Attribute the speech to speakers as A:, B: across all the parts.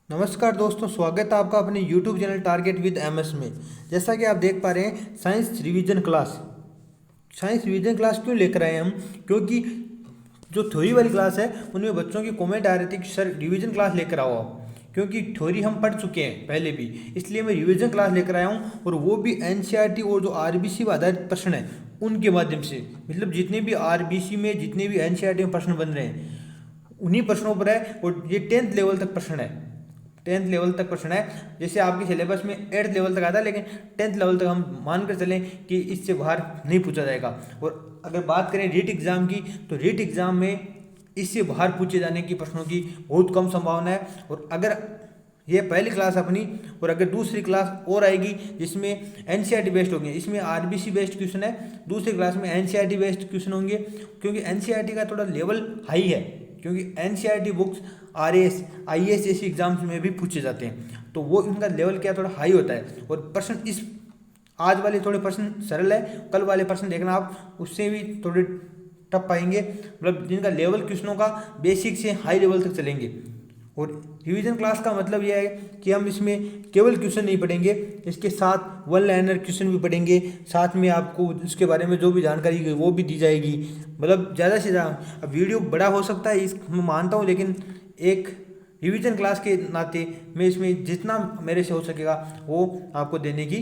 A: नमस्कार दोस्तों, स्वागत है आपका अपने YouTube channel target with MS में। जैसा कि आप देख पा रहे हैं, साइंस रिवीजन क्लास क्यों लेकर आए हम? क्योंकि जो थ्योरी वाली क्लास है उनमें बच्चों की कमेंट आ रही थी कि सर रिवीजन क्लास लेकर आओ आप, क्योंकि थ्योरी हम पढ़ चुके हैं पहले भी, इसलिए मैं रिवीजन क्लास लेकर आया हूँ। और वो भी एनसीईआरटी और जो आरबीसी आधारित प्रश्न है उनके माध्यम से, मतलब जितने भी आरबीसी में जितने भी एनसीईआरटी में प्रश्न बन रहे हैं उन्हीं प्रश्नों पर है। और ये 10th लेवल तक प्रश्न है, 10th लेवल तक प्रश्न है। जैसे आपके सिलेबस में 8th लेवल तक आता है, लेकिन 10th लेवल तक हम मानकर चलें कि इससे बाहर नहीं पूछा जाएगा। और अगर बात करें रीट एग्ज़ाम की, तो रीट एग्ज़ाम में इससे बाहर पूछे जाने की प्रश्नों की बहुत कम संभावना है। और अगर ये पहली क्लास अपनी, और अगर दूसरी क्लास और आएगी जिसमें एनसीईआरटी बेस्ड होंगे, इसमें आरबीसी बेस्ड क्वेश्चन है, दूसरी क्लास में एनसीईआरटी बेस्ड क्वेश्चन होंगे। क्योंकि एनसीईआरटी का थोड़ा लेवल हाई है, क्योंकि एनसीईआरटी बुक्स आरएएस आईएएस जैसी एग्जाम्स में भी पूछे जाते हैं, तो वो इनका लेवल क्या थोड़ा हाई होता है। और प्रश्न इस आज वाले थोड़े प्रश्न सरल है, कल वाले प्रश्न देखना आप उससे भी थोड़े टफ पाएंगे, मतलब जिनका लेवल क्वेश्चनों का बेसिक से हाई लेवल तक चलेंगे। और रिवीजन क्लास का मतलब यह है कि हम इसमें केवल क्वेश्चन नहीं पढ़ेंगे, इसके साथ वन लाइनर क्वेश्चन भी पढ़ेंगे, साथ में आपको इसके बारे में जो भी जानकारी वो भी दी जाएगी। मतलब ज़्यादा से ज़्यादा, अब वीडियो बड़ा हो सकता है इस मैं मानता हूँ, लेकिन एक रिवीजन क्लास के नाते मैं इसमें जितना मेरे से हो सकेगा वो आपको देने की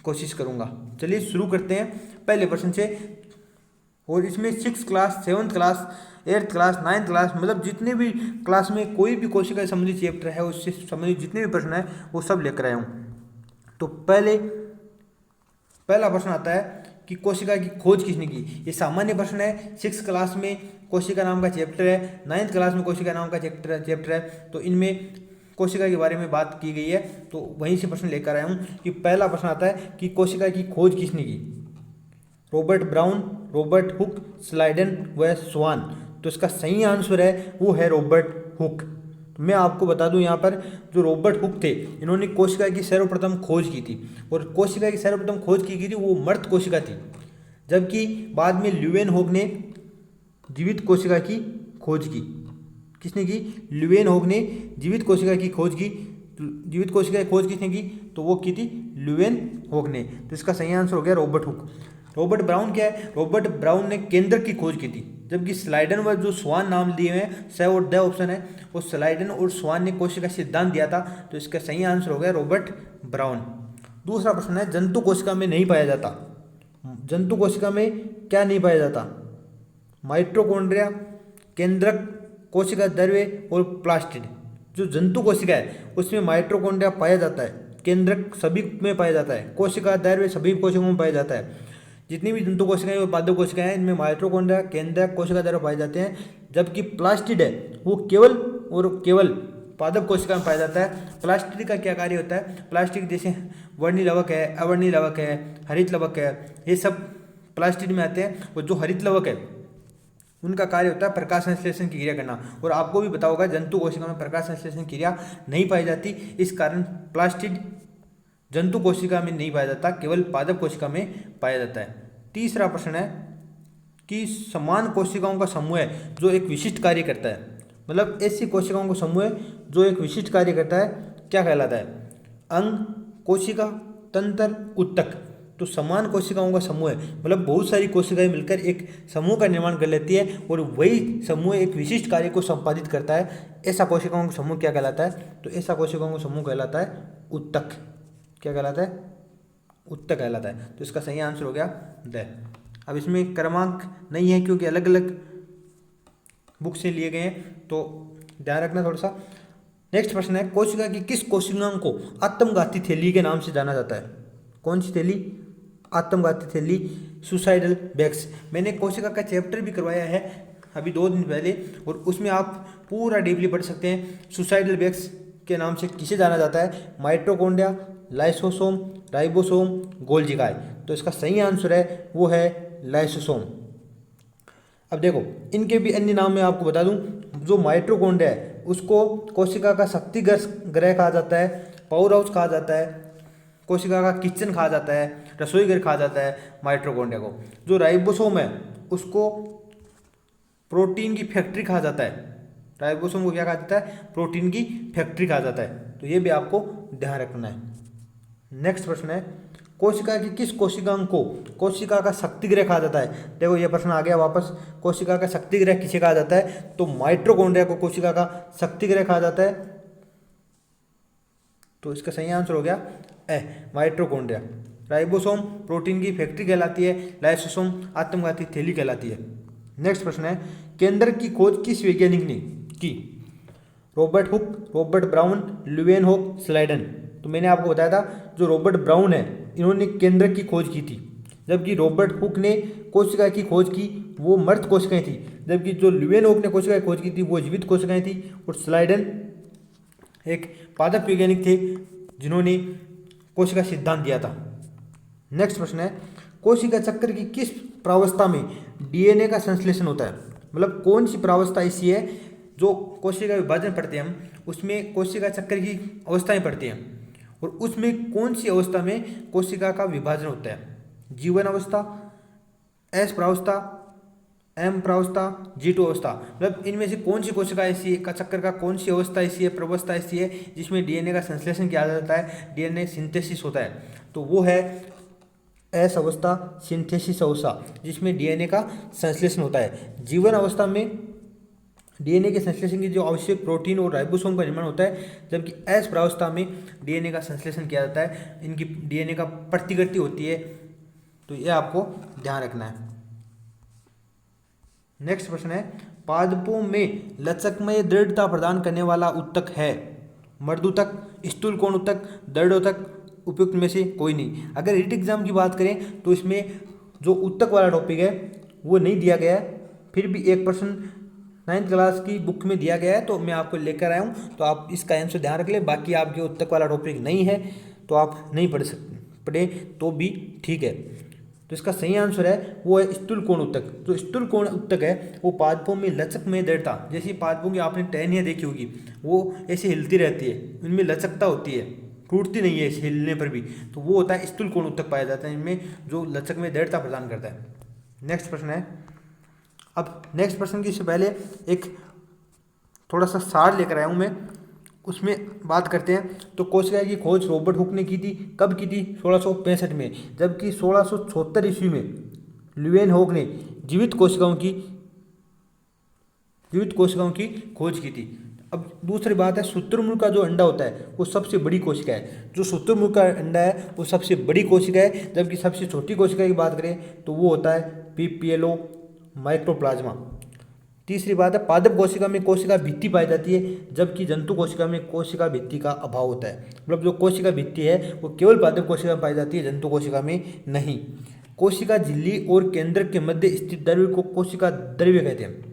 A: कोशिश करूँगा। चलिए शुरू करते हैं पहले प्रश्न से। और इसमें 6th class, 7th class, 8th class, 9th class, मतलब जितने भी क्लास में कोई भी कोशिका संबंधित चैप्टर है उससे संबंधित जितने भी प्रश्न है वो सब लेकर आया हूँ। तो पहला प्रश्न आता है कि कोशिका की खोज किसने की। ये सामान्य प्रश्न है। 6th क्लास में कोशिका नाम का चैप्टर है, 9th क्लास में कोशिका नाम का चैप्टर है, तो इनमें कोशिका के बारे में बात की गई है, तो वहीं से प्रश्न लेकर आया हूँ। कि पहला प्रश्न आता है कि कोशिका की खोज किसने की। रॉबर्ट ब्राउन, रॉबर्ट हुक, स्लाइडन व स्वान। तो इसका सही आंसर है वो है रॉबर्ट हुक। मैं आपको बता दूं, यहाँ पर जो रॉबर्ट हुक थे इन्होंने कोशिका की सर्वप्रथम खोज की थी। और कोशिका की सर्वप्रथम खोज की गई थी वो मृत कोशिका थी, जबकि बाद में ल्यूवेनहोक ने जीवित कोशिका की खोज की। किसने की? ल्यूवेनहोक ने जीवित कोशिका की खोज की। जीवित कोशिका की खोज किसने की? तो वो की थी ल्यूवेनहोक ने। तो इसका सही आंसर हो गया रॉबर्ट हुक। रॉबर्ट ब्राउन क्या है? रॉबर्ट ब्राउन ने केंद्रक की खोज की थी, जबकि स्लाइडन व जो स्वान नाम दिए हुए हैं, स और द ऑप्शन है, वो स्लाइडन और स्वान ने कोशिका सिद्धांत दिया था। तो इसका सही आंसर हो गया रॉबर्ट ब्राउन। दूसरा प्रश्न है, जंतु कोशिका में नहीं पाया जाता। जंतु कोशिका में क्या नहीं पाया जाता? माइटोकॉन्ड्रिया, केंद्रक, कोशिका द्रव्य और प्लास्टिड। जो जंतु कोशिका है उसमें माइटोकॉन्ड्रिया पाया जाता है, केंद्रक सभी में पाया जाता है, कोशिका द्रव्य सभी कोशिकाओं में पाया जाता है। जितनी भी जंतु कोशिकाएं व पादप कोशिकाएं हैं इनमें माइटोकॉन्ड्रिया, केंद्रक, कोशिका द्रव्य पाए जाते हैं। जबकि प्लास्टिड है वो केवल और केवल पादप कोशिका में पाया जाता है। प्लास्टिड का क्या कार्य होता है? प्लास्टिक जैसे वर्णी लवक है, अवर्णी लवक है, हरित लवक है, ये सब प्लास्टिड में आते हैं। और जो हरित लवक है उनका कार्य होता है प्रकाश संश्लेषण की क्रिया करना। और आपको भी पता होगा जंतु कोशिका में प्रकाश संश्लेषण क्रिया नहीं पाई जाती, इस कारण प्लास्टिड जंतु कोशिका में नहीं पाया जाता, केवल पादप कोशिका में पाया जाता है। तीसरा प्रश्न है कि समान कोशिकाओं का समूह है जो एक विशिष्ट कार्य करता है। मतलब ऐसी कोशिकाओं का समूह है जो एक विशिष्ट कार्य करता है, क्या कहलाता है? अंग, कोशिका, तंत्र, उत्तक। तो समान कोशिकाओं का समूह है, मतलब बहुत सारी कोशिकाएं मिलकर एक समूह का निर्माण कर लेती है और वही समूह एक विशिष्ट कार्य को संपादित करता है। ऐसा कोशिकाओं का समूह क्या कहलाता है? तो ऐसा कोशिकाओं का समूह कहलाता है उत्तक। क्या कहलाता है? उत्तक कहलाता है। तो इसका सही आंसर हो गया द। अब इसमें क्रमांक नहीं है क्योंकि अलग अलग बुक से लिए गए हैं, तो ध्यान रखना थोड़ा सा। नेक्स्ट प्रश्न है, कोशिका की किस कोशिकाओं को आत्मघाती थैली के नाम से जाना जाता है? कौन सी थैली? आत्मघाती थैली, सुसाइडल बैग्स। मैंने कोशिका का चैप्टर भी करवाया है अभी 2 दिन पहले, और उसमें आप पूरा डीपली पढ़ सकते हैं। सुसाइडल बैग्स के नाम से किसे जाना जाता है? Mitochondria, lysosome, ribosome, Golgi. तो इसका सही आंसर है वो है लाइसोसोम। अब देखो इनके भी अन्य नाम मैं आपको बता दूं। जो माइटोकॉन्ड्रिया है उसको कोशिका का शक्ति ग्रह कहा जाता है, पावर हाउस कहा जाता है, कोशिका का किचन कहा जाता है, रसोई घर कहा जाता है माइटोकॉन्ड्रिया को। जो राइबोसोम है उसको प्रोटीन की फैक्ट्री कहा जाता है। राइबोसोम को क्या कहा जाता है? प्रोटीन की फैक्ट्री कहा जाता है। तो ये भी आपको ध्यान रखना है। नेक्स्ट प्रश्न है, कोशिका की किस कोशिकांग को कोशिका का शक्तिगृह कहा जाता है? देखो ये प्रश्न आ गया वापस, कोशिका का शक्तिगृह किसे कहा जाता है? तो माइटोकॉन्ड्रिया को कोशिका का शक्तिगृह कहा जाता है। तो इसका सही आंसर हो गया माइटोकॉन्ड्रिया। राइबोसोम प्रोटीन की फैक्ट्री कहलाती है, लाइसोसोम आत्मघाती थैली कहलाती है। नेक्स्ट प्रश्न है, केंद्रक की खोज किस वैज्ञानिक ने की? Robert Hooke, Robert Brown, Leeuwenhoek, Schleiden. तो मैंने आपको बताया था जो रॉबर्ट ब्राउन है इन्होंने केंद्रक की खोज की थी, जबकि रॉबर्ट हुक ने कोशिका की खोज की वो मृत कोशिकाएं थी, जबकि जो ल्यूवेनहोक ने कोशिका की खोज की थी वो जीवित कोशिकाएं थी, और स्लाइडन एक पादप वैज्ञानिक थे जिन्होंने कोशिका सिद्धांत दिया था। नेक्स्ट प्रश्न है, कोशिका चक्र की किस प्रावस्था में डीएनए का संश्लेषण होता है? मतलब कौन सी प्रावस्था ऐसी है जो कोशिका विभाजन पढ़ते हैं हम उसमें कोशिका चक्र की अवस्थाएं पढ़ते हैं, और उसमें कौन सी अवस्था में कोशिका का विभाजन होता है? जीवन अवस्था, एस प्रावस्था, एम प्रावस्था, G2 अवस्था। मतलब इनमें से कौन सी कोशिका ऐसी है का चक्र का कौन सी अवस्था ऐसी है, प्रावस्था ऐसी है जिसमें डीएनए का संश्लेषण किया जाता है, डीएनए सिंथेसिस होता है? तो वो है एस अवस्था, सिंथेसिस अवस्था, जिसमें डीएनए का संश्लेषण होता है। जीवन अवस्था में डीएनए के संश्लेषण की जो आवश्यक प्रोटीन और राइबोसोम का निर्माण होता है, जबकि एस प्रावस्था में डीएनए का संश्लेषण किया जाता है, इनकी डीएनए का प्रतिकृति होती है। तो ये आपको ध्यान रखना है। नेक्स्ट प्रश्न है, पादपों में लचकमय दृढ़ता प्रदान करने वाला उत्तक है? मर्दूतक, स्थूल कोण उत्तक, दृढ़ोतक, उपयुक्त में से कोई नहीं। अगर रीट एग्जाम की बात करें तो इसमें जो उत्तक वाला टॉपिक है वो नहीं दिया गया है, फिर भी एक प्रश्न 9th क्लास की बुक में दिया गया है तो मैं आपको लेकर आया हूँ, तो आप इसका आंसर ध्यान रख लें। बाकी आपके उत्तक वाला टॉपिक नहीं है तो आप नहीं पढ़े तो भी ठीक है। तो इसका सही आंसर है वो है स्थूल कोण उत्तक। जो स्थूल कोण उत्तक है वो पादपों में लचक में दृढ़ता, जैसे पादपों की आपने टहनियाँ देखी होगी वो ऐसे हिलती रहती है, उनमें लचकता होती है, टूटती नहीं है हिलने पर भी, तो वो होता है स्थूल कोण उत्तक पाया जाता है इनमें, जो लचक में दृढ़ता प्रदान करता है। नेक्स्ट प्रश्न है, अब नेक्स्ट प्रश्न की से पहले एक थोड़ा सा सार लेकर आया हूँ मैं, उसमें बात करते हैं। तो कोशिका की खोज रॉबर्ट हुक ने की थी, कब की थी? 1665 में, जबकि 1676 ईस्वी में ल्यूवेनहोक ने जीवित कोशिकाओं की खोज की थी। अब दूसरी बात है, शुतुरमुर्ग का जो अंडा होता है वो सबसे बड़ी कोशिका है। जो शुतुरमुर्ग का अंडा है वो सबसे बड़ी कोशिका है, जबकि सबसे छोटी कोशिका की बात करें तो वो होता है पीपीएलओ माइक्रोप्लाज्मा। तीसरी बात है, पादप कोशिका में कोशिका भित्ति पाई जाती है, जबकि जंतु कोशिका में कोशिका भित्ति का अभाव होता है। मतलब जो कोशिका भित्ति है वो केवल पादप कोशिका में पाई जाती है, जंतु कोशिका में नहीं। कोशिका झिल्ली और केंद्रक के मध्य स्थित द्रव्य को कोशिका द्रव्य कहते हैं।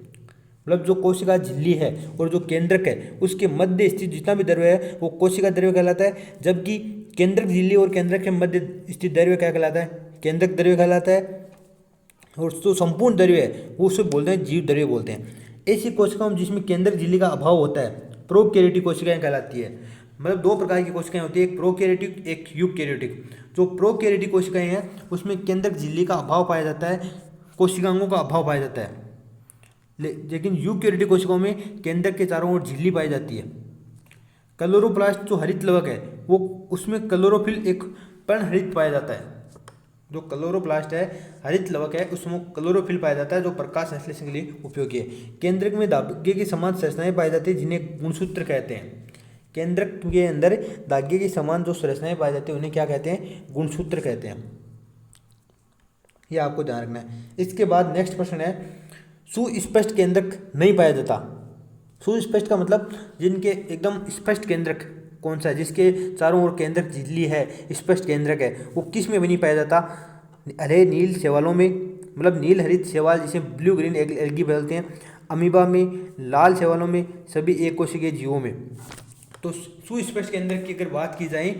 A: मतलब जो कोशिका झिल्ली है और जो केंद्रक है उसके मध्य स्थित जितना भी द्रव्य है वो कोशिका द्रव्य कहलाता है, जबकि केंद्रक झिल्ली और केंद्रक के मध्य स्थित द्रव्य क्या कहलाता है? केंद्रक द्रव्य कहलाता है। और जो संपूर्ण द्रव्य है वो उसे बोलते हैं जीव द्रव्य बोलते हैं। ऐसी कोशिकाओं जिसमें केंद्रक झिल्ली का अभाव होता है प्रोकैरियोटिक कोशिकाएं कहलाती है। मतलब दो प्रकार की कोशिकाएं होती है, एक प्रोकैरियोटिक एक यूकैरियोटिक। जो प्रोकैरियोटिक कोशिकाएं हैं उसमें केंद्रक झिल्ली का अभाव पाया जाता है, कोशिकांगों का अभाव पाया जाता है, लेकिन यूकैरियोटिक कोशिकाओं में केंद्रक के चारों ओर झिल्ली पाई जाती है। क्लोरोप्लास्ट जो हरित लवक है वो उसमें क्लोरोफिल एक पर्णहरित पाया जाता है। जो क्लोरोप्लास्ट है हरित लवक है उसमें क्लोरोफिल पाया जाता है जो प्रकाश संश्लेषण के लिए उपयोगी है। केंद्रक में धागे की समान संरचनाएं पाई जाती है जिन्हें गुणसूत्र कहते हैं। केंद्रक के अंदर धागे की समान जो संरचनाएं पाई जाती है उन्हें क्या कहते हैं? गुणसूत्र कहते हैं। ये आपको ध्यान रखना है। इसके बाद नेक्स्ट प्रश्न है, सुस्पष्ट केंद्रक नहीं पाया जाता। सुस्पष्ट का मतलब जिनके एकदम स्पष्ट केंद्रक कौन सा है? जिसके चारों ओर केंद्रक झिल्ली है, स्पष्ट केंद्रक है, वो किस में भी नहीं पाया जाता? हरे नील शैवालों में, मतलब नील हरित शैवाल जिसे ब्लू ग्रीन एल्गी बोलते हैं, अमीबा में, लाल शैवालों में, सभी एक कोशिकीय जीवों में। तो सुस्पष्ट केंद्रक की अगर बात की जाए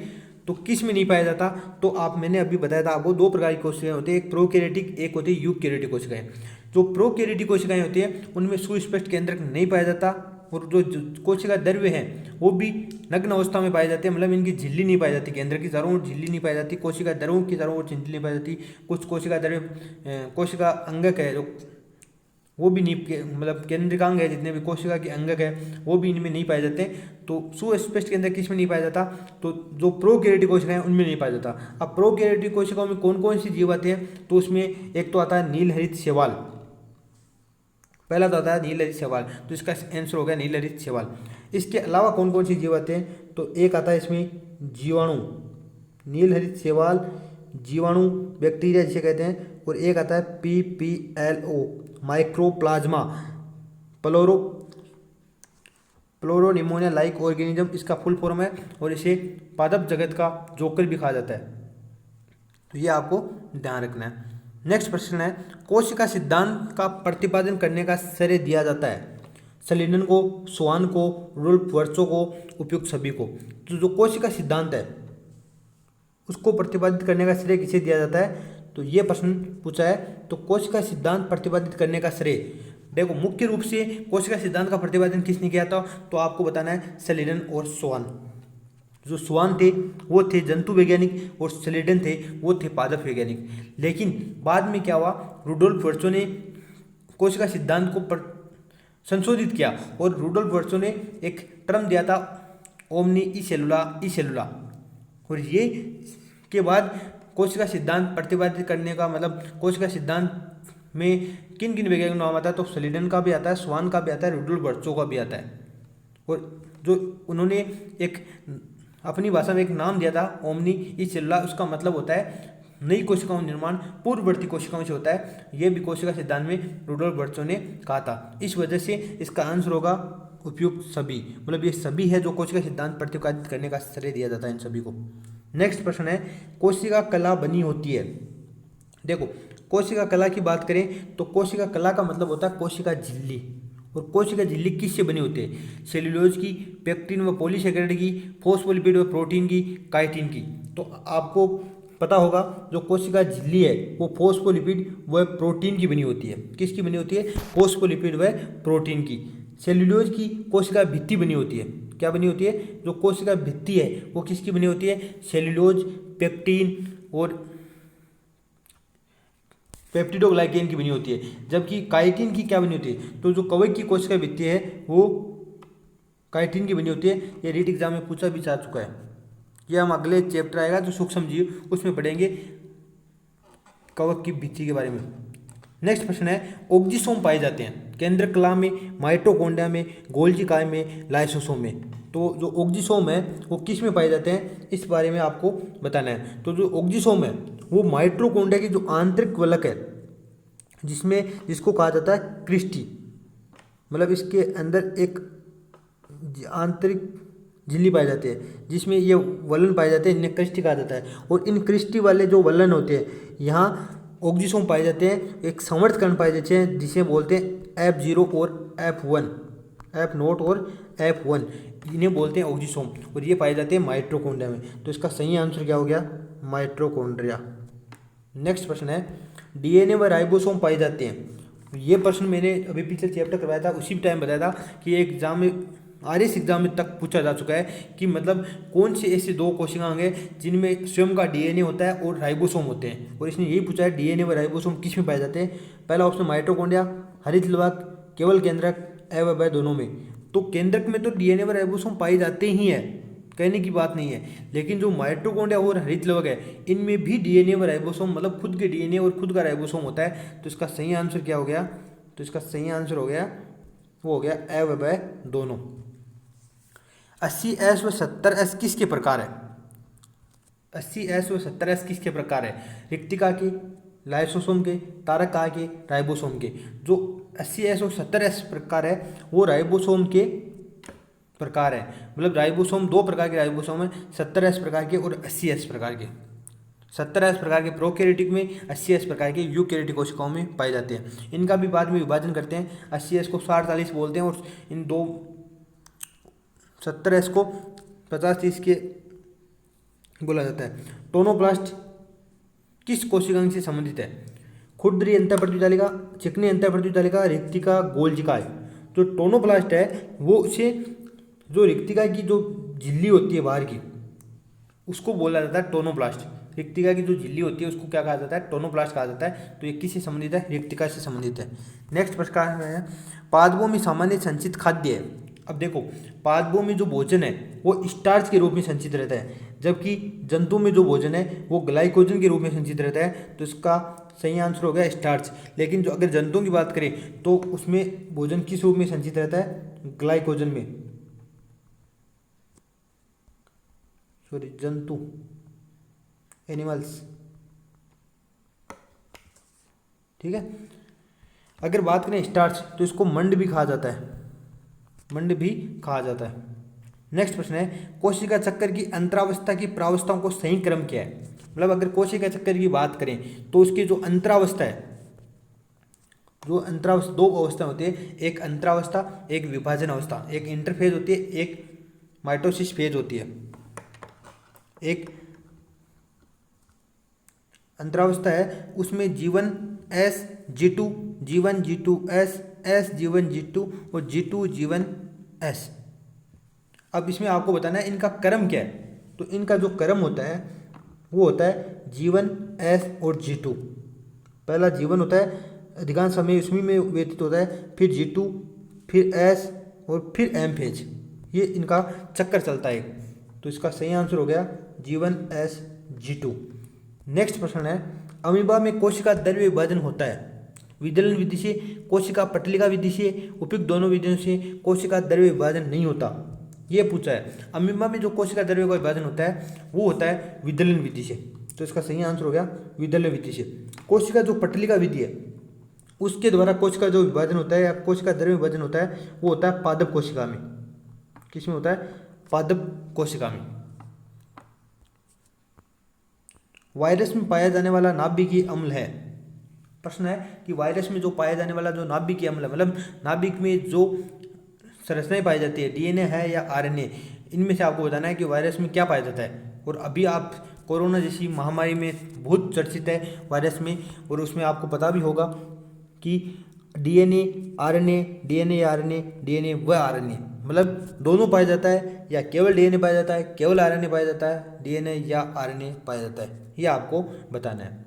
A: तो किस में नहीं पाया जाता? तो मैंने अभी बताया था आपको दो प्रकार की कोशिकाएं होती है, एक प्रोकैरियोटिक एक होती है यूकैरियोटिक कोशिकाएं। जो प्रोकैरियोटिक कोशिकाएं होती हैं उनमें सुस्पष्ट केंद्रक नहीं पाया जाता, और जो कोशिका द्रव्य हैं वो भी नग्न अवस्था में पाए जाते हैं। मतलब इनकी झिल्ली नहीं पाई जाती, केंद्र की चारों ओर झिल्ली नहीं पाई जाती, कोशिका द्रवों की चारों ओर झिल्ली नहीं पाई जाती। कुछ कोशिका द्रव्य कोशिका अंगक है जो वो भी नहीं मतलब केंद्रिकांग है, जितने भी कोशिका के अंगक है वो भी इनमें नहीं पाए जाते। तो सुस्पष्ट केंद्रक किस में नहीं पाया जाता, तो जो प्रोकैरियोटिक कोशिकाएं हैं उनमें नहीं पाया जाता। अब प्रोकैरियोटिक कोशिकाओं में कौन कौन सी जीव आते हैं, तो उसमें एक तो आता है नीलहरित शैवाल, पहला तो आता है नीलहरित शैवाल, तो इसका आंसर हो गया नीलहरित शैवाल। इसके अलावा कौन कौन सी जीव आते हैं, तो एक आता है इसमें जीवाणु, नीलहरित शैवाल जीवाणु बैक्टीरिया जिसे कहते हैं, और एक आता है PPLO माइक्रोप्लाज्मा प्लोरोनिमोनिया लाइक ऑर्गेनिज्म, इसका फुल फॉर्म है, और इसे पादप जगत का जोकर भी कहा जाता है। तो ये आपको ध्यान रखना है। नेक्स्ट प्रश्न है, कोशिका सिद्धांत का प्रतिपादन करने का श्रेय दिया जाता है सलिडन को, स्वान को, रुडोल्फ वर्चो को, उपयुक्त सभी को। तो जो कोशिका सिद्धांत है उसको प्रतिपादित करने का श्रेय किसे दिया जाता है, तो ये प्रश्न पूछा है। तो कोशिका सिद्धांत प्रतिपादित करने का श्रेय, देखो मुख्य रूप से कोशिका सिद्धांत का प्रतिपादन किसने किया था, तो आपको बताना है सलिडन और स्वान। जो स्वान थे वो थे जंतु वैज्ञानिक, और सलिडन थे वो थे पादप वैज्ञानिक। लेकिन बाद में क्या हुआ, रुडोल्फ वर्चो ने कोशिका सिद्धांत को संशोधित किया, और रुडोल्फ वर्चो ने एक टर्म दिया था ओमनी ई सेलुला, और ये के बाद कोशिका सिद्धांत प्रतिपादित करने का मतलब कोशिका सिद्धांत में किन किन वैज्ञानिकों का नाम आता है, तो सलिडन का भी आता है, स्वान का भी आता है, रुडोल्फ वर्चो का भी आता है। और जो उन्होंने एक अपनी भाषा में एक नाम दिया था ओमनी ई सेलुला, उसका मतलब होता है नई कोशिकाओं निर्माण पूर्ववर्ती कोशिकाओं से होता है। यह भी कोशिका सिद्धांत में रुडोल्फ वर्चो ने कहा था। इस वजह से इसका आंसर होगा उपयुक्त सभी, मतलब ये सभी है जो कोशिका सिद्धांत प्रतिपादित करने का श्रेय दिया जाता है इन सभी को। नेक्स्ट प्रश्न है, कोशिका कला बनी होती है। देखो कोशिका कला की बात करें तो कोशिका कला का मतलब होता है कोशिका झिल्ली, और कोशिका झिल्ली किससे बनी होती है, सेल्यूलोज की, पेक्टिन व पॉलीसेकेराइड की, फोस्फोलिपिड व प्रोटीन की, काइटिन की। तो आपको पता होगा जो कोशिका झिल्ली है वो फोस्फोलिपिड व प्रोटीन की बनी होती है। किसकी बनी होती है, फोस्फोलिपिड व प्रोटीन की। सेल्यूलोज की कोशिका भित्ति बनी होती है, क्या बनी होती है, जो कोशिका भित्ति है वो किसकी बनी होती है, सेल्यूलोज, पेक्टिन और पेप्टिडोग्लाइकेन की बनी होती है। जबकि काइटिन की क्या बनी होती है, तो जो कवक की कोशिका भित्ति है वो काइटिन की बनी होती है। ये रीट एग्जाम में पूछा भी जा चुका है। ये हम अगले चैप्टर आएगा जो सूक्ष्म जीव उसमें पढ़ेंगे कवक की भित्ति के बारे में। नेक्स्ट प्रश्न है, ऑक्जिसोम पाए जाते हैं केंद्र कला में, माइटोकॉन्ड्रिया में, गोल्जी काय में, लाइसोसोम में। तो जो ऑक्जिसोम है वो किस में पाए जाते हैं, इस बारे में आपको बताना है। तो जो ऑक्जिसोम है वो माइटोकॉन्ड्रिया की जो आंतरिक वलक है जिसको कहा जाता है क्रिस्टी, मतलब इसके अंदर एक आंतरिक झिल्ली पाई जाती है जिसमें ये वलन पाए जाते हैं, इन्हें क्रिस्टी कहा जाता है। और इन क्रिस्टी वाले जो वलन होते हैं यहाँ ऑक्जिसोम पाए जाते हैं। एक समर्थ कण पाए जाते हैं जिसे बोलते हैं F0 और F1, F0 और F1, इन्हें बोलते हैं ऑक्जिसोम, और ये पाए जाते हैं माइटोकॉन्ड्रिया में। तो इसका सही आंसर क्या हो गया, माइटोकॉन्ड्रिया। नेक्स्ट प्रश्न है, डीएनए व राइबोसोम पाए जाते हैं। ये प्रश्न मैंने अभी पिछले चैप्टर करवाया था, उसी टाइम बताया था कि ये एग्जाम में आरएस एग्जाम में तक पूछा जा चुका है कि मतलब कौन से ऐसे दो कोशिकांग हैं जिनमें स्वयं का डीएनए होता है और राइबोसोम होते हैं। और इसने यही पूछा है डीएनए व राइबोसोम किस में पाए जाते हैं। पहला ऑप्शन माइटोकॉन्ड्रिया, हरित लवक, केवल केंद्रक, अव्यय दोनों में। तो केंद्रक में तो डीएनए व राइबोसोम पाए जाते ही हैं, कहने की बात नहीं है। लेकिन जो माइटोकॉन्ड्रिया और हरित लवक है इनमें भी डीएनए व राइबोसोम मतलब खुद के डीएनए और खुद का राइबोसोम होता है। तो इसका सही आंसर क्या हो गया, तो इसका सही आंसर हो गया वो हो गया अव्यय दोनों। 80S व 70S किसके प्रकार है, 80S व 70S किसके प्रकार है, रिक्तिका के, लाइसोसोम के, तारका के, राइबोसोम के। जो 80S और 70S प्रकार है वो राइबोसोम के प्रकार है, मतलब राइबोसोम दो प्रकार के राइबोसोम है, 70S प्रकार के और 80S प्रकार के। 70S प्रकार के प्रोकैरियोटिक में, 80S प्रकार के यूकैरियोटिक कोशिकाओं में पाए जाते हैं। इनका भी बाद में विभाजन करते हैं, 80S को 60-40 बोलते हैं और इन दो 70S को 50-30 के बोला जाता है। टोनोब्लास्ट किस कोशिकांग से संबंधित है, खुरदरी अंतःप्रत्युतालिका, चिकनी अंतःप्रत्युतालिका, रिक्तिका, गोल्जिकाय। जो टोनोब्लास्ट है वो उसे जो रिक्तिका की जो झिल्ली होती है बाहर की उसको बोला जाता है टोनोब्लास्ट। रिक्तिका की जो झिल्ली होती है उसको क्या कहा जाता है, टोनोप्लास्ट कहा जाता है। तो ये किससे संबंधित है, रिक्तिका से संबंधित है। नेक्स्ट प्रश्न है पादपों में सामान्य संचित खाद्य है। अब देखो पादपों में जो भोजन है वो स्टार्च के रूप में संचित रहता है, जबकि जंतु में जो भोजन है वो ग्लाइकोजन के रूप में संचित रहता है। तो इसका सही आंसर हो गया स्टार्च। लेकिन जो अगर जंतुओं की बात करें तो उसमें भोजन किस रूप में संचित रहता है, ग्लाइकोजन में, सॉरी जंतु, एनिमल्स, ठीक है। अगर बात करें स्टार्च तो इसको मंड भी कहा जाता है, मंड भी कहा जाता है। नेक्स्ट प्रश्न है कोशिका चक्कर की अंतरावस्था की प्रावस्थाओं को सही क्रम क्या है। मतलब अगर कोशिका चक्कर की बात करें तो उसकी जो अंतरावस्था है, जो अंतरावस्था, दो अवस्था होती है, एक अंतरावस्था एक विभाजन अवस्था, एक इंटरफेज होती है एक माइटोसिस फेज होती है। एक अंतरावस्था है उसमें G1 S G2 G1 G2 S S G1 G2 और G2 G1 S। अब इसमें आपको बताना है इनका क्रम क्या है। तो इनका जो क्रम होता है वो होता है G1 S और G2। पहला G1 होता है, अधिकांश समय उसमें में व्यतीत होता है, फिर G2, फिर S और फिर M फेज, ये इनका चक्कर चलता है। तो इसका सही आंसर हो गया G1 S G2। नेक्स्ट प्रश्न है अमीबा में कोशिका द्रव्य विभाजन होता है विदलन विधि से, कोशिका पटलिका विधि से, उपयुक्त दोनों विधियों से कोशिका द्रव्य विभाजन नहीं होता, ये पूछा है। अमीबा में जो कोशिका द्रव्य का विभाजन होता है वो होता है विदलन विधि से। तो इसका सही आंसर हो गया विदलन विधि से। कोशिका जो पटलिका विधि है उसके द्वारा कोशिका जो विभाजन होता है या कोशिका द्रव्य विभाजन होता है वो होता है पादप कोशिका में। किसमें होता है, पादप कोशिका में। वायरस में पाया जाने वाला नाभिकीय अम्ल है। प्रश्न है कि वायरस में जो पाया जाने वाला जो नाभिकीय अम्ल है, मतलब नाभिक में जो संरचनाएं पाई जाती है, डीएनए है या आरएनए, इनमें से आपको बताना है कि वायरस में क्या पाया जाता है। और अभी आप कोरोना जैसी महामारी में बहुत चर्चित है वायरस में, और उसमें आपको पता भी होगा कि डीएनए आरएनए, डीएनए या आरएनए, डीएनए व आरएनए, मतलब दोनों पाया जाता है या केवल डीएनए पाया जाता है, केवल आरएनए पाया जाता है, डीएनए या आरएनए पाया जाता है, ये आपको बताना है।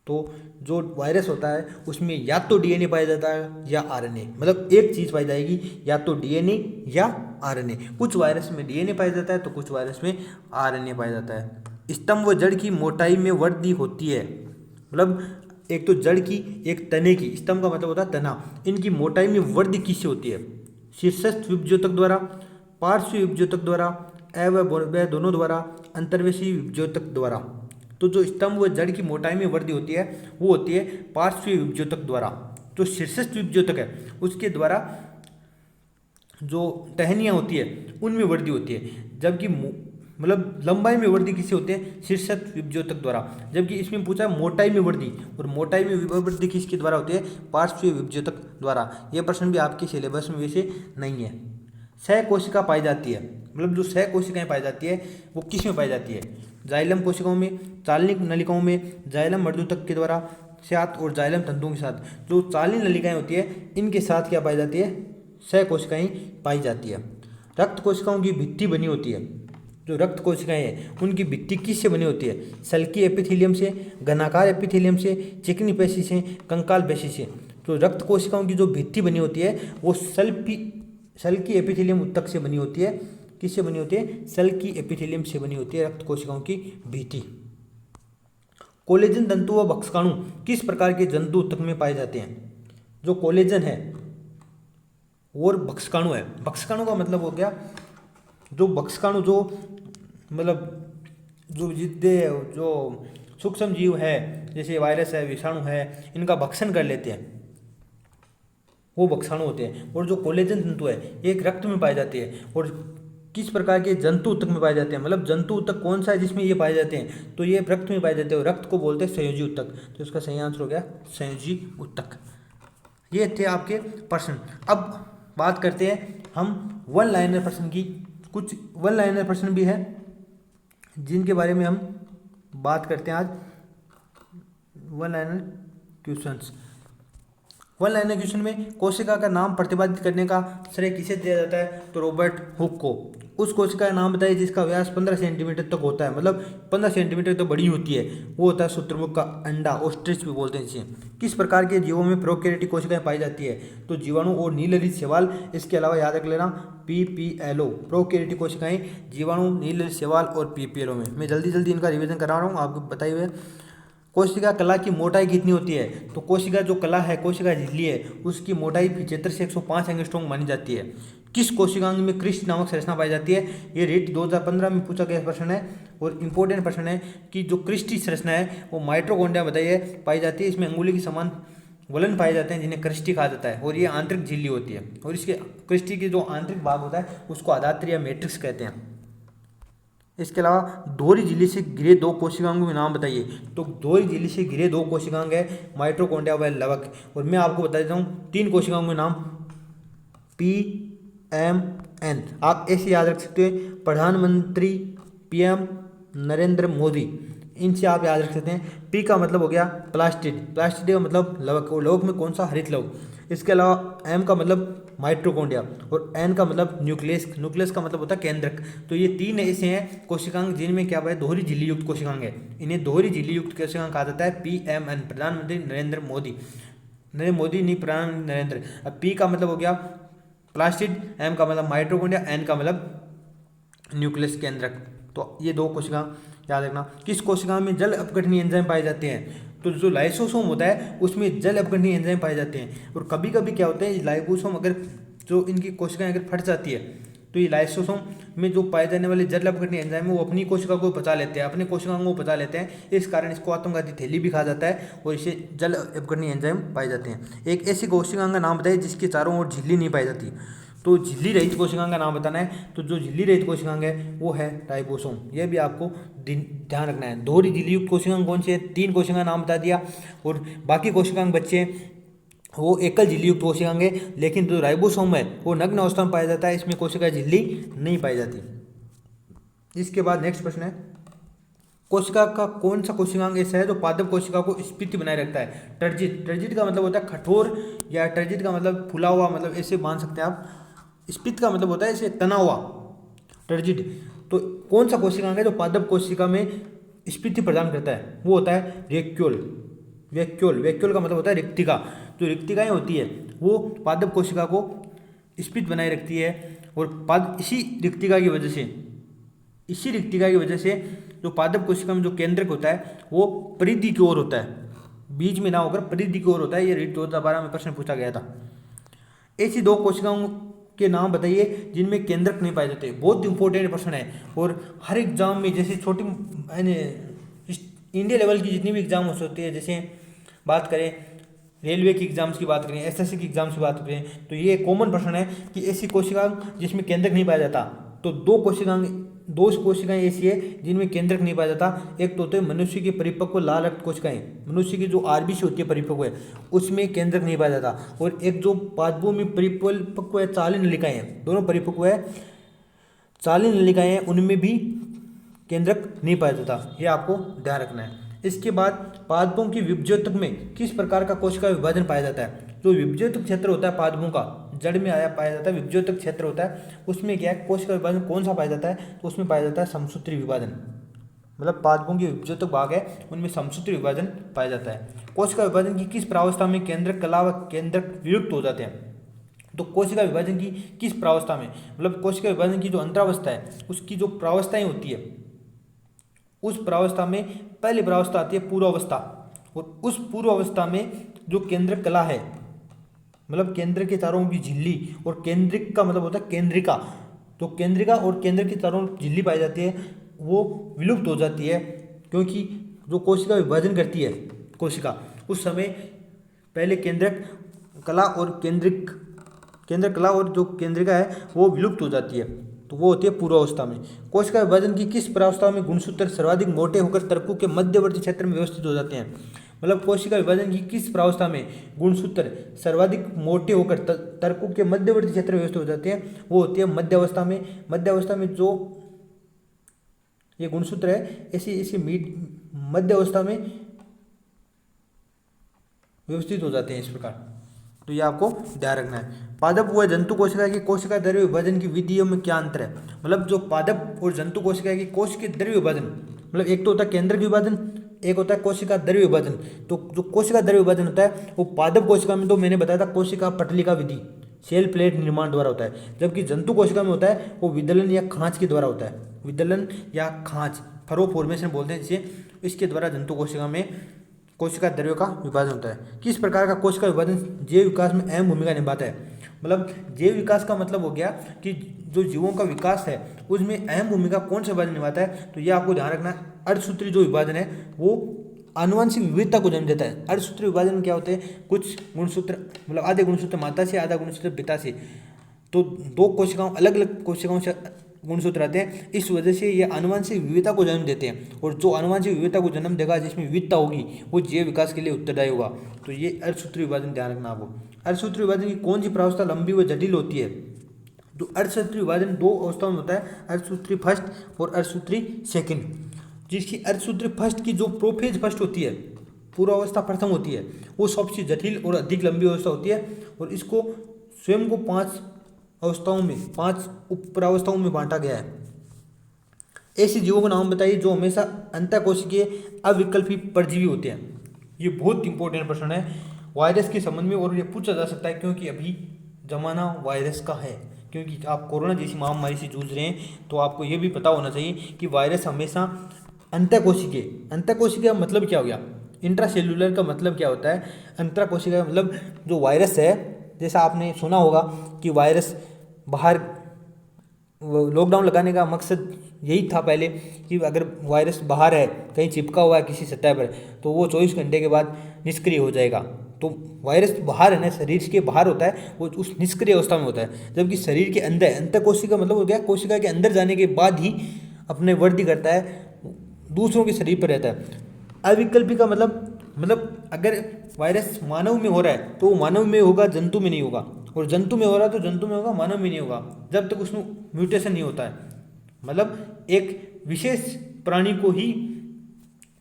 A: तो जो वायरस होता है उसमें या तो डीएनए पाया जाता है या आरएनए, मतलब एक चीज़ पाई जाएगी, या तो डीएनए या आरएनए। कुछ वायरस में डीएनए पाया जाता है तो कुछ वायरस में आरएनए पाया जाता है। स्तंभ व जड़ की मोटाई में वृद्धि होती है, मतलब एक तो जड़ की एक तने की, स्तंभ का मतलब होता है तना, इनकी मोटाई में वृद्धि किससे होती है, शीर्षस्थ विभज्योतक द्वारा, पार्श्व विभज्योतक द्वारा, व दोनों द्वारा, अंतर्वेशी विभज्योतक द्वारा। तो जो स्तंभ व जड़ की मोटाई में वृद्धि होती है वो होती है पार्श्व विभज्योतक द्वारा। जो शीर्षस्थ विभज्योतक है उसके द्वारा जो टहनियाँ होती है उनमें वृद्धि होती है, जबकि मतलब लंबाई में वृद्धि किससे होती है, शीर्षस्थ विभज्योतक द्वारा। जबकि इसमें पूछा है मोटाई में वृद्धि, और मोटाई में वृद्धि किसके द्वारा होती है, पार्श्व विभज्योतक द्वारा। यह प्रश्न भी आपके सिलेबस में वैसे नहीं है। सह कोशिका पाई जाती है, मतलब जो सह कोशिकाएं पाई जाती है वो किस में पाई जाती है, जाइलम कोशिकाओं में, चालनिक नलिकाओं में, जाइलम मर्दूतक के द्वारा साथ और जाइलम तंतुओं के साथ। जो चालनी नलिकाएं होती है इनके साथ क्या पाई जाती है, सह कोशिकाएं पाई जाती है। रक्त कोशिकाओं की भित्ति बनी होती है, जो रक्त कोशिकाएं हैं उनकी भित्ति किससे बनी होती है, सल्की एपिथेलियम से, घनाकार एपिथेलियम से, चिकनी पेशी से, कंकाल पेशी से। तो रक्त कोशिकाओं की जो भित्ति बनी होती है वो सल्की एपिथेलियम उत्तक से बनी होती है। किससे बनी होती है, सल्की एपिथेलियम से बनी होती है रक्त कोशिकाओं की भित्ति। कोलेजन तंतु व भक्षकाणु किस प्रकार के जंतु उत्तक में पाए जाते हैं। जो कोलेजन है और भक्षकाणु है, भक्षकाणु का मतलब हो गया जो भक्षकाणु, जो मतलब जो जितने जो सूक्ष्म जीव है जैसे वायरस है, विषाणु है, इनका भक्षण कर लेते हैं वो भक्षाणु होते हैं। और जो कोलेजन तंतु है एक रक्त में पाए जाते हैं। और किस प्रकार के जंतु उत्तक में पाए जाते हैं, मतलब जंतु उत्तक कौन सा है जिसमें ये पाए जाते हैं, तो ये रक्त में पाए जाते हैं, रक्त को बोलते हैं संयोजी उत्तक। तो इसका सही आंसर हो गया संयोजी उत्तक। ये थे आपके प्रश्न। अब बात करते हैं हम वन लाइनर प्रश्न की। कुछ वन लाइनर प्रश्न भी है जिनके बारे में हम बात करते हैं आज, one liner questions. One liner question में कोशिका का नाम प्रतिपादित करने का श्रेय किसे दिया जाता है, तो रॉबर्ट हुक को। उस कोशिका का नाम बताइए जिसका व्यास 15 सेंटीमीटर तक होता है, मतलब 15 सेंटीमीटर तो बड़ी होती है, वो होता है शुतुरमुर्ग का अंडा, ऑस्ट्रिच भी बोलते हैं इसे। किस प्रकार के जीवों में प्रोकैरियोटिक कोशिकाएं पाई जाती है, तो जीवाणु और नीलरित शैवाल। इसके अलावा याद रख लेना पीपीएलओ, प्रोकैरियोटिक कोशिकाएं जीवाणु, नीलरित शैवाल और पीपीएलओ में। मैं जल्दी जल्दी इनका रिवीजन करा रहा हूँ, आपको बताइए हुए। कोशिका कला की मोटाई कितनी होती है, तो कोशिका जो कला है, कोशिका झिल्ली है, उसकी मोटाई 75 से 105 एंगस्ट्रॉम मानी जाती है। किस कोशिकांग में क्रिस्ट नामक संरचना पाई जाती है, ये रीट 2015 में पूछा गया प्रश्न है और इंपॉर्टेंट प्रश्न है कि जो क्रिस्टी संरचना है वो माइटोकॉन्ड्रिया बताइए पाई जाती है। इसमें अंगुली के समान वलन पाए जाते हैं जिन्हें क्रिस्टी कहा जाता है, और ये आंतरिक झिल्ली होती है, और इसके क्रिस्टी के जो आंतरिक भाग होता है उसको आधात्र या मैट्रिक्स कहते हैं। इसके अलावा दोहरी झिल्ली से घिरे दो कोशिकांगों के नाम बताइए, तो दोहरी झिल्ली से घिरे दो कोशिकांग है माइटोकॉन्ड्रिया व लवक, और मैं आपको बता देता हूँ 3 कोशिकांगों के नाम PMN, आप ऐसे याद रख सकते हैं, प्रधानमंत्री PM नरेंद्र मोदी, इनसे आप याद रख सकते हैं। पी का मतलब हो गया प्लास्टिड, प्लास्टिड का मतलब लवक, और लवक में कौन सा, हरित लवक। इसके अलावा एम का मतलब माइटोकॉन्ड्रिया, और एन का मतलब न्यूक्लियस, न्यूक्लियस का मतलब होता है केंद्रक। तो ये 3 ऐसे हैं कोशिकांग जिनमें क्या है, दोहरी झिल्ली युक्त कोशिकांग है, इन्हें दोहरी झिल्ली युक्त कोशिकांग कहा जाता है। PMN, प्रधानमंत्री नरेंद्र मोदी, नरेंद्र मोदी नहीं, प्रधानमंत्री नरेंद्र। अब पी का मतलब हो गया प्लास्टिड, एम का मतलब माइटोकॉन्ड्रिया, एन का मतलब न्यूक्लियस केंद्रक। तो ये 2 कोशिका याद रखना। किस कोशिका में जल अपघटनीय एंजाइम पाए जाते हैं, तो जो लाइसोसोम होता है उसमें जल अपघटनीय एंजाइम पाए जाते हैं। और कभी कभी क्या होता है, लाइसोसोम अगर जो इनकी कोशिकाएं अगर फट जाती है तो ये लाइसोसोम में जो पाए जाने वाले जल अपघटनीय एंजाइम है वो अपनी कोशिका को बचा लेते हैं, अपने कोशिकाओं को बचा लेते हैं। इस कारण इसको आत्मघाती थैली भी कहा जाता है, और इसे जल अपघटनीय एंजाइम पाए जाते हैं। एक ऐसी कोशिका का नाम बताइए जिसके चारों ओर झिल्ली नहीं पाई जाती, तो झिल्ली रहित कोशिकांग का नाम बताना है। तो जो झिल्ली रहित कोशिकांग है वो है राइबोसोम, यह भी आपको ध्यान रखना है। दोहरी झिल्ली युक्त कोशिकांग कौन सी है, 3 कोशिकांग नाम बता दिया, और बाकी कोशिकांग बच्चे वो एकल झिल्ली युक्त कोशिकांग है। लेकिन जो राइबोसोम है वो नग्न अवस्था में पाया जाता है, इसमें कोशिका झिल्ली नहीं पाई जाती। इसके बाद नेक्स्ट प्रश्न है, कोशिका का कौन सा कोशिकांग ऐसा है जो पादप कोशिका को स्फीति बनाए रखता है। टर्जित, टर्जित का मतलब होता है कठोर, या टर्जित का मतलब फुला हुआ, मतलब ऐसे मान सकते हैं आप। स्फीत का मतलब होता है ऐसे तना हुआ, टर्जिट। तो कौन सा कोशिकांग है जो पादप कोशिका में स्फीति प्रदान करता है, वो होता है वैक्यूल। वैक्यूल, वैक्यूल का मतलब होता है रिक्तिका। जो रिक्तिकाएं होती है वो पादप कोशिका को स्फीत बनाए रखती है, और इसी रिक्तिका की वजह से, इसी रिक्तिका की वजह से जो पादप कोशिका में जो केंद्रक होता है वो परिधि की ओर होता है, बीच में ना होकर परिधि की ओर होता है। ये रीट 2012 में प्रश्न पूछा गया था। ऐसी 2 कोशिकाओं के नाम बताइए जिनमें केंद्रक नहीं पाए जाते, बहुत इंपॉर्टेंट प्रश्न है। और हर एग्जाम में, जैसे छोटी इंडिया लेवल की जितनी भी एग्जाम हो सकती है, जैसे बात करें रेलवे की एग्जाम्स की बात करें, SSC की एग्जाम्स की बात करें, तो ये कॉमन प्रश्न है कि ऐसी कोशिकांग जिसमें केंद्रक नहीं पाया जाता। तो 2 कोशिकाएं ऐसी है जिनमें केंद्रक नहीं पाया जाता। एक तो होते हैं मनुष्य की परिपक्व लाल रक्त कोशिकाएं, मनुष्य की जो RBC होती है परिपक्व है, उसमें केंद्रक नहीं पाया जाता। और एक जो पादपों में परिपक्व है चाली नलिकाएं हैं, दोनों परिपक्व है चाली नलिकाएं हैं, उनमें भी केंद्रक नहीं पाया जाता, ये आपको ध्यान रखना है। इसके बाद पादपों की विभज्योतक में किस प्रकार का कोशिका विभाजन पाया जाता है। जो विभज्योतक क्षेत्र होता है पादपों का, जड़ में पाया जाता है, विभज्योतक क्षेत्र होता है, उसमें क्या है कोशिका विभाजन कौन सा पाया जाता है, तो उसमें पाया जाता है समसूत्री विभाजन। मतलब पादपों की विभज्योतक भाग है उनमें समसूत्री विभाजन पाया जाता है। कोशिका विभाजन की किस प्रावस्था में केंद्रक कला व केंद्रक विलुप्त हो जाते हैं, तो कोशिका विभाजन की किस प्रावस्था में, मतलब कोशिका विभाजन की जो अंतरावस्था है उसकी जो प्रावस्थाएं होती है, उस प्रावस्था में पहली प्रावस्था आती है पूर्वावस्था, और उस पूर्वावस्था में जो केंद्रक कला है, मतलब केंद्र के चारों की झिल्ली, और केंद्रिक का मतलब होता है केंद्रिका, तो केंद्रिका और केंद्र के चारों झिल्ली पाई जाती है, वो विलुप्त हो जाती है। क्योंकि जो कोशिका विभाजन करती है कोशिका, उस समय पहले केंद्रक कला और केंद्र कला और जो केंद्रिका है वो विलुप्त हो जाती है, तो वो होती है पूर्वावस्था में। कोशिका विभाजन की किस प्रावस्था में गुणसूत्र सर्वाधिक मोटे होकर तर्कों के मध्यवर्ती क्षेत्र में व्यवस्थित हो जाते हैं, मतलब कोशिका विभाजन की किस प्रावस्था में गुणसूत्र सर्वाधिक मोटे होकर तर्कों के मध्यवर्ती क्षेत्र में व्यवस्थित हो जाते हैं, वो होती है मध्यावस्था में। मध्यावस्था में जो ये गुणसूत्र है ऐसी मध्यावस्था में व्यवस्थित हो जाते हैं इस प्रकार। तो ये आपको ध्यान रखना है। पादप व जंतु कोशिका की कोशिका द्रव्य विभाजन की विधियों में क्या अंतर है? मतलब जो पादप और जंतु कोशिका की कोश के द्रव्य विभाजन, मतलब एक तो होता है केंद्रक विभाजन, एक होता है कोशिका द्रव्य विभाजन। तो जो कोशिका द्रव्य विभाजन होता है वो पादप कोशिका में तो मैंने बताया था कोशिका पटलिका विधि, सेल प्लेट निर्माण द्वारा होता है, जबकि जंतु कोशिका में होता है वो विदलन या खांच के द्वारा होता है। विदलन या खांच, फरो फॉर्मेशन बोलते हैं जिसे, इसके द्वारा जंतु कोशिका में कोशिका द्रव्य का विभाजन होता है। किस प्रकार का कोशिका विभाजन जैव विकास में अहम भूमिका निभाता है? मतलब जैव विकास का मतलब हो गया कि जो जीवों का विकास है उसमें अहम भूमिका कौन सा विभाजन निभाता है? तो ये आपको ध्यान रखना है, अर्धसूत्री जो विभाजन है वो आनुवंशिक विविधता को जन्म देता है। अर्धसूत्री विभाजन क्या होते हैं? कुछ गुणसूत्र, मतलब आधे गुणसूत्र माता से, आधा गुणसूत्र पिता से, तो दो कोशिकाओं, अलग अलग कोशिकाओं से गुणसूत्र आते हैं। इस वजह से ये आनुवंशिक विविधता को जन्म देते हैं, और जो आनुवंशिक विविधता को जन्म देगा, जिसमें विविधता होगी, वो जैव विकास के लिए उत्तरदायी होगा। तो ये अर्धसूत्री विभाजन ध्यान रखना आपको। अर्धसूत्री विभाजन की कौन सी प्रावस्था लंबी व जटिल होती है? तो अर्धसूत्री विभाजन दो अवस्थाओं में होता है, अर्धसूत्री फर्स्ट और अर्धसूत्री सेकंड। जिसकी अर्धसूत्री फर्स्ट की जो प्रोफेज फर्स्ट होती है, पूर्वावस्था प्रथम होती है, वो सबसे जटिल और अधिक लंबी अवस्था होती है, और इसको स्वयं को 5 अवस्थाओं में, 5 उपरावस्थाओं में बांटा गया है। ऐसे जीवों का नाम बताइए जो हमेशा अंतःकोशिकीय अविकल्पी परजीवी होते हैं। ये बहुत इंपॉर्टेंट प्रश्न है वायरस के संबंध में, और ये पूछा जा सकता है क्योंकि अभी जमाना वायरस का है, क्योंकि आप कोरोना जैसी महामारी से जूझ रहे हैं, तो आपको ये भी पता होना चाहिए कि वायरस हमेशा अंतःकोशिकीय, अंतःकोशिकीय का मतलब क्या हो गया? इंट्रासेल्युलर का मतलब क्या होता है? अंतःकोशिकीय का मतलब जो वायरस है, जैसा आपने सुना होगा कि वायरस बाहर, लॉकडाउन लगाने का मकसद यही था पहले कि अगर वायरस बाहर है, कहीं चिपका हुआ है किसी सतह पर, तो वो 24 घंटे के बाद निष्क्रिय हो जाएगा। तो वायरस बाहर है ना, शरीर के बाहर होता है, वो उस निष्क्रिय अवस्था में होता है। जबकि शरीर के अंदर, अंतःकोशिका मतलब हो गया कोशिका के अंदर जाने के बाद ही अपने वृद्धि करता है, दूसरों के शरीर पर रहता है। अविकल्पी का मतलब अगर वायरस मानव में हो रहा है तो वो मानव में होगा, जंतु में नहीं होगा, और जंतु में हो रहा है तो जंतु में होगा, मानव में नहीं होगा, जब तक उसमें म्यूटेशन नहीं होता है। मतलब एक विशेष प्राणी को ही,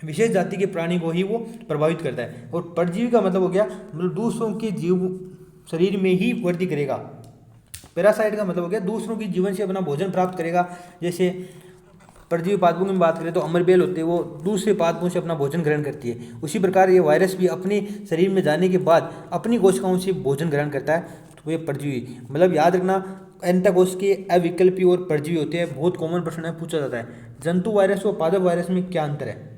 A: विशेष जाति के प्राणी को ही वो प्रभावित करता है। और परजीवी का मतलब हो गया, मतलब दूसरों के जीव शरीर में ही वृद्धि करेगा। पैरासाइट का मतलब हो गया दूसरों की जीवन से अपना भोजन प्राप्त करेगा। जैसे परजीवी पादपों की बात करें तो अमरबेल होते हैं, वो दूसरे पादपों से अपना भोजन ग्रहण करती है। उसी प्रकार ये वायरस भी अपने शरीर में जाने के बाद अपनी कोशिकाओं से भोजन ग्रहण करता है, तो ये परजीवी। मतलब याद रखना, अंतःकोशिकीय, अविकल्पी और परजीवी होते हैं। बहुत कॉमन प्रश्न है, पूछा जाता है। जंतु वायरस और पादप वायरस में क्या अंतर है?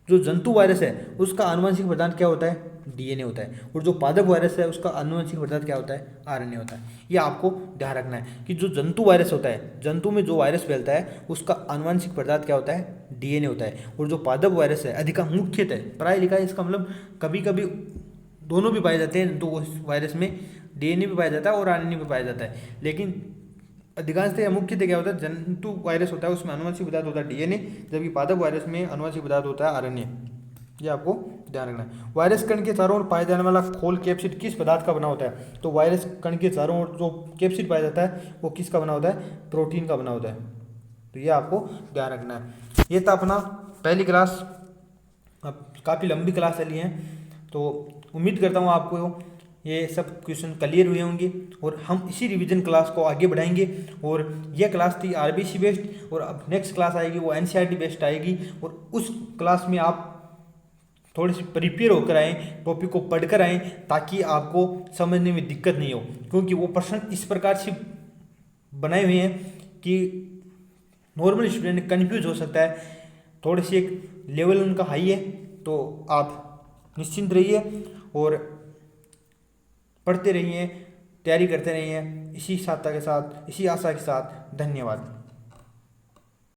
A: जो जंतु वायरस है उसका आनुवंशिक पदार्थ क्या होता है? डीएनए होता है। और जो पादप वायरस है उसका आनुवंशिक पदार्थ क्या होता है? आरएनए होता है। ये आपको ध्यान रखना है कि जो जंतु वायरस होता है, जंतु में जो वायरस फैलता है उसका आनुवंशिक पदार्थ क्या होता है? डीएनए होता है। और जो पादप वायरस है, अधिकांश मुख्यतः प्राय लिखा है, इसका मतलब कभी कभी दोनों भी पाए जाते हैं, तो उस वायरस में डीएनए भी पाया जाता है और आरएनए भी पाया जाता है। लेकिन अधिकांशतः या मुख्यतः क्या होता है? जंतु वायरस होता है उसमें आनुवंशिक पदार्थ होता है डीएनए, जबकि पादप वायरस में आनुवंशिक पदार्थ होता है आरएनए। ये आपको ध्यान रखना है। वायरस कण के चारों ओर पाया जाने वाला खोल कैप्सिड किस पदार्थ का बना होता है? तो वायरस कण के चारों ओर जो कैप्सिड पाया जाता है वो किसका बना होता है? प्रोटीन का बना होता है। तो ये आपको ध्यान रखना है। ये था अपना पहली क्लास। अब काफ़ी लंबी क्लास चली है, तो उम्मीद करता हूँ आपको ये सब क्वेश्चन क्लियर हुए होंगे, और हम इसी रिवीजन क्लास को आगे बढ़ाएंगे। और यह क्लास थी आरबीसी बेस्ड, और अब नेक्स्ट क्लास आएगी वो एनसीईआरटी बेस्ड आएगी, और उस क्लास में आप थोड़ी सी प्रिपेयर होकर आएँ, टॉपिक को पढ़कर आएँ, ताकि आपको समझने में दिक्कत नहीं हो। क्योंकि वो प्रश्न इस प्रकार से बनाए हुए हैं कि नॉर्मल स्टूडेंट कन्फ्यूज हो सकता है, थोड़ी सी एक लेवल उनका हाई है। तो आप निश्चिंत रहिए और पढ़ते रहिए, तैयारी करते रहिए, इसी साधता के साथ, इसी आशा के साथ। धन्यवाद।